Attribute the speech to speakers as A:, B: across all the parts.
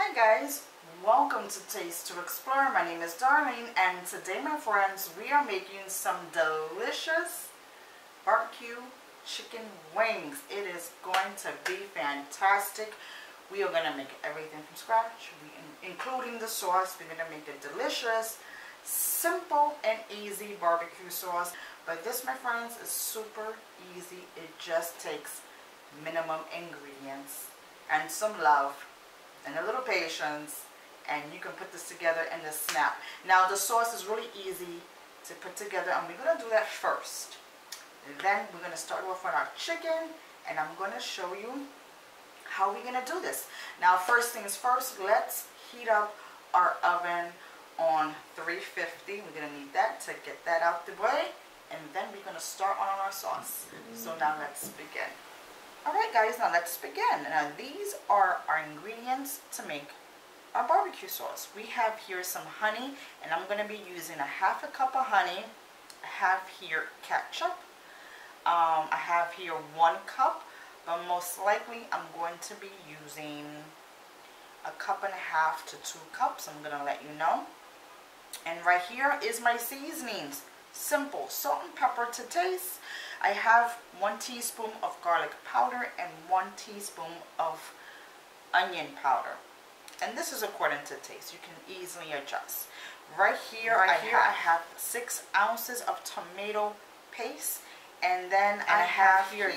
A: Hi guys, welcome to Taste to Explore. My name is Darlene, and today, my friends, we are making some delicious barbecue chicken wings. It is going to be fantastic. We are going to make everything from scratch, including the sauce. We're going to make a delicious, simple and easy barbecue sauce. But this, my friends, is super easy. It just takes minimum ingredients and some love and a little patience, and you can put this together in a snap. Now the sauce is really easy to put together, and we're going to do that first. And then we're going to start off with our chicken, and I'm going to show you how we're going to do this. Now first things first, let's heat up our oven on 350. We're going to need that to get that out the way, and then we're going to start on our sauce. So now let's begin. Alright guys, now let's begin. Now these are our ingredients to make our barbecue sauce. We have here some honey, and I'm going to be using a half a cup of honey. I have here ketchup. I have here 1 cup, but most likely I'm going to be using a cup and a half to 2 cups. I'm going to let you know. And right here is my seasonings. Simple salt and pepper to taste. I have 1 teaspoon of garlic powder and 1 teaspoon of onion powder, and this is according to taste. You can easily adjust. Right here I have 6 ounces of tomato paste, and then I have here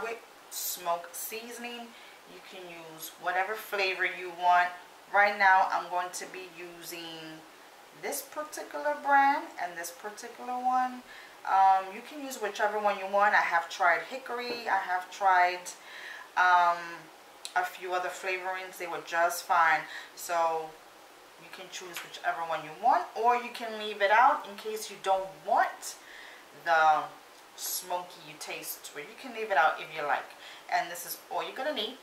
A: liquid smoke seasoning. You can use whatever flavor you want. Right now I'm going to be using this particular brand and this particular one. You can use whichever one you want. I have tried hickory. I have tried a few other flavorings. They were just fine. So you can choose whichever one you want, or you can leave it out in case you don't want the smoky taste to it. You can leave it out if you like. And this is all you're going to need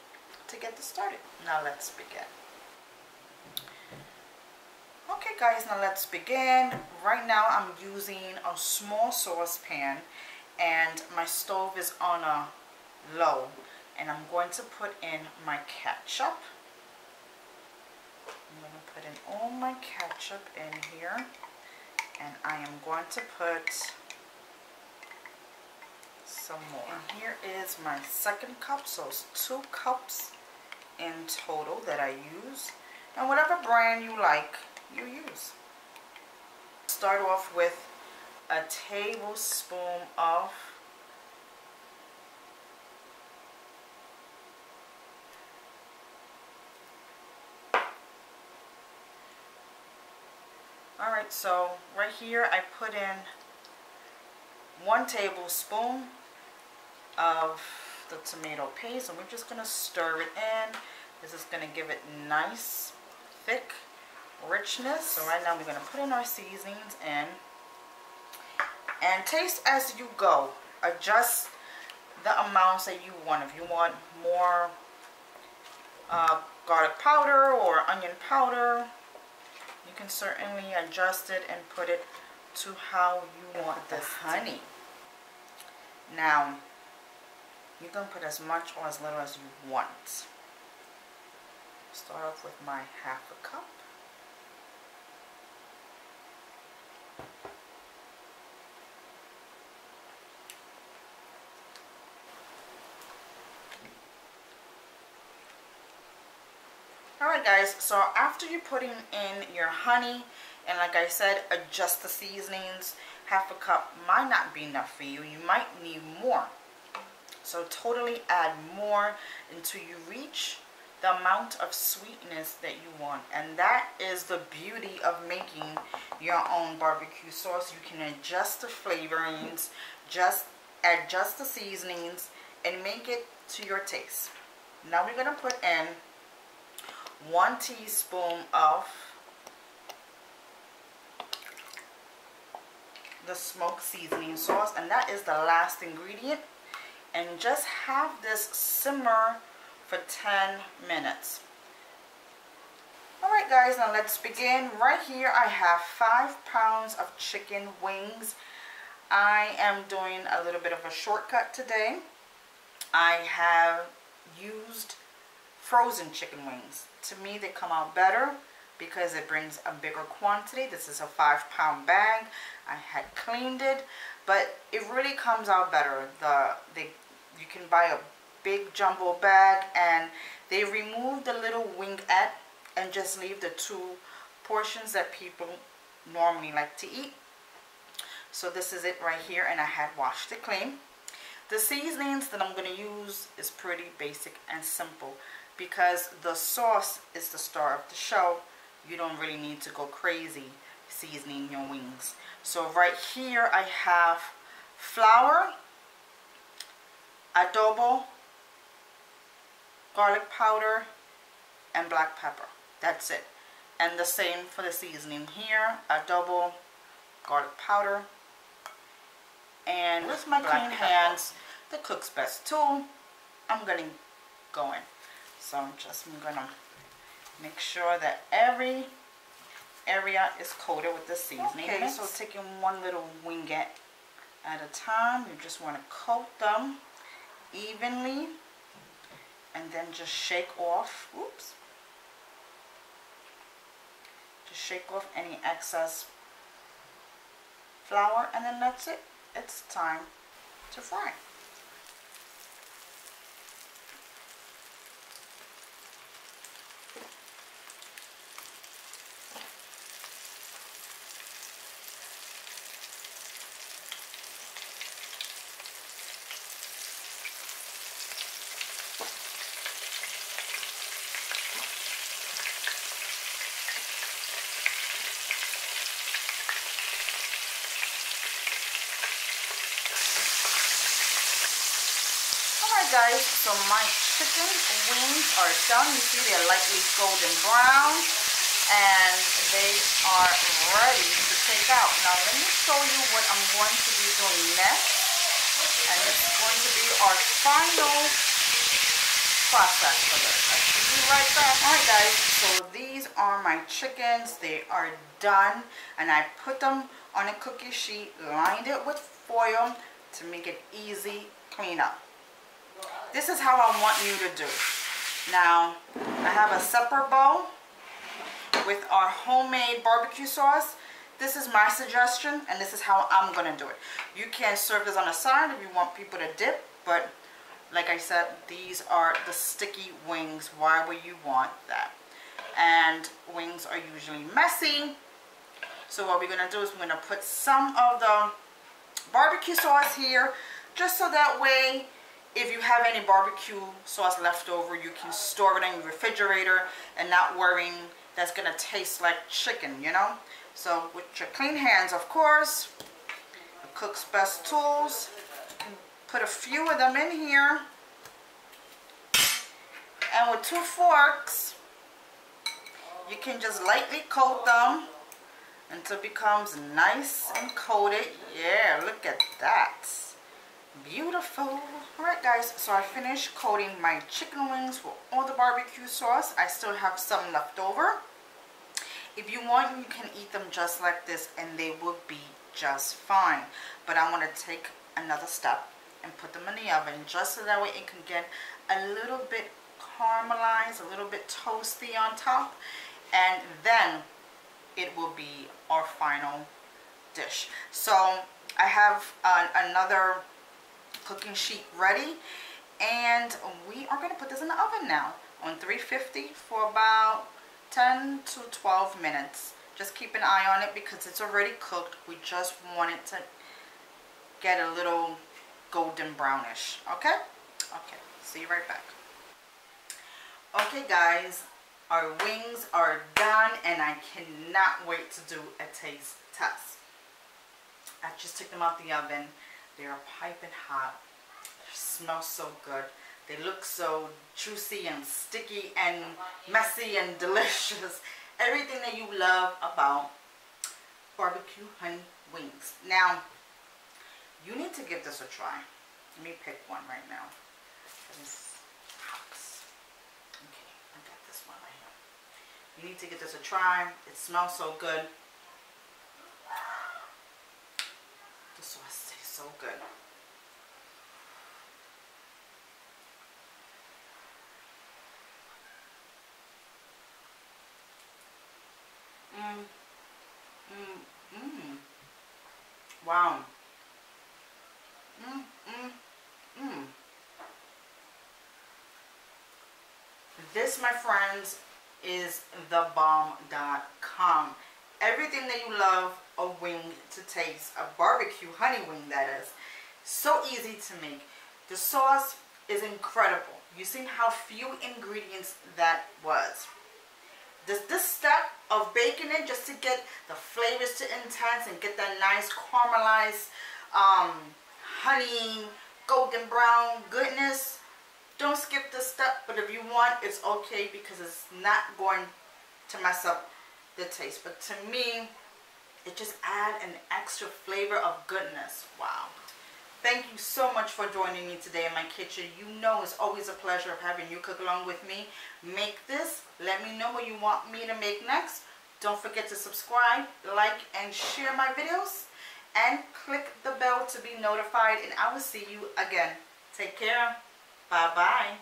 A: to get this started. Now let's begin. Okay guys, now let's begin. Right now I'm using a small saucepan, and my stove is on a low, and I'm going to put in my ketchup. I'm going to put in all my ketchup in here, and I am going to put some more. And here is my 2nd cup, so it's 2 cups in total that I use, and whatever brand you like you use. Start off with a tablespoon of alright, so right here I put in 1 tablespoon of the tomato paste, and we're just going to stir it in. This is going to give it nice thick richness. So right now we're going to put in our seasonings in, and taste as you go. Adjust the amounts that you want. If you want more garlic powder or onion powder, you can certainly adjust it and put it to how you want this. Honey, now you can put as much or as little as you want. Start off with my half a cup. Alright guys, so after you're putting in your honey, and like I said, adjust the seasonings. Half a cup might not be enough for you. You might need more. So totally add more until you reach the amount of sweetness that you want. And that is the beauty of making your own barbecue sauce. You can adjust the flavorings, just adjust the seasonings, and make it to your taste. Now we're going to put in 1 teaspoon of the smoked seasoning sauce, and that is the last ingredient, and just have this simmer for 10 minutes. Alright guys, now let's begin. Right here I have 5 pounds of chicken wings. I am doing a little bit of a shortcut today. I have used frozen chicken wings. To me, they come out better because it brings a bigger quantity. This is a 5-pound bag. I had cleaned it, but it really comes out better. You can buy a big jumbo bag, and they remove the little wingette and just leave the 2 portions that people normally like to eat. So this is it right here, and I had washed it clean. The seasonings that I'm going to use is pretty basic and simple because the sauce is the star of the show. You don't really need to go crazy seasoning your wings. So right here I have flour, adobo, garlic powder, and black pepper. That's it. And the same for the seasoning here, adobo, garlic powder, and with my clean hands, the cook's best tool, I'm going to go in. So I'm going to make sure that every area is coated with the seasoning. Okay, so taking one little wingette at a time, you just want to coat them evenly and then just shake off, just shake off any excess flour, and then that's it. It's time to fry. Guys, so my chicken wings are done. You see they're lightly golden brown and they are ready to take out. Now let me show you what I'm going to be doing next, and it's going to be our final process for this. I'll see you right back. Alright guys, so these are my chickens. They are done, and I put them on a cookie sheet, lined it with foil to make it easy cleanup. This is how I want you to do. Now, I have a separate bowl with our homemade barbecue sauce. This is my suggestion, and this is how I'm going to do it. You can serve this on the side if you want people to dip, but like I said, these are the sticky wings. Why would you want that? And wings are usually messy. So what we're going to do is we're going to put some of the barbecue sauce here, just so that way if you have any barbecue sauce left over, you can store it in your refrigerator and not worrying that's going to taste like chicken, you know. So with your clean hands, of course, the cook's best tools, you can put a few of them in here. And with 2 forks, you can just lightly coat them until it becomes nice and coated. Yeah, look at that. Beautiful. Alright guys, so I finished coating my chicken wings with all the barbecue sauce. I still have some left over. If you want, you can eat them just like this and they will be just fine. But I want to take another step and put them in the oven just so that way it can get a little bit caramelized, a little bit toasty on top, and then it will be our final dish. So I have another cooking sheet ready, and we are going to put this in the oven now on 350 for about 10 to 12 minutes. Just keep an eye on it because it's already cooked. We just want it to get a little golden brownish. Okay, see you right back. Okay guys, our wings are done and I cannot wait to do a taste test. I just took them out the oven. They're piping hot. They smell so good. They look so juicy and sticky and messy and delicious. Everything that you love about barbecue honey wings. Now, you need to give this a try. Let me pick one right now. This box. Okay, I got this one right here. You need to give this a try. It smells so good. The sauce tastes so good. Wow. This, my friends, is thebomb.com. Everything that you love a wing to taste, a barbecue honey wing, that is. So easy to make. The sauce is incredible. You seen how few ingredients that was. This step of baking it just to get the flavors to intense and get that nice caramelized honey, golden brown goodness. Don't skip this step, but if you want, it's okay because it's not going to mess up the taste. But to me, it just adds an extra flavor of goodness. Wow. Thank you so much for joining me today in my kitchen. You know it's always a pleasure of having you cook along with me. Make this. Let me know what you want me to make next. Don't forget to subscribe, like, and share my videos. And click the bell to be notified. And I will see you again. Take care. Bye-bye.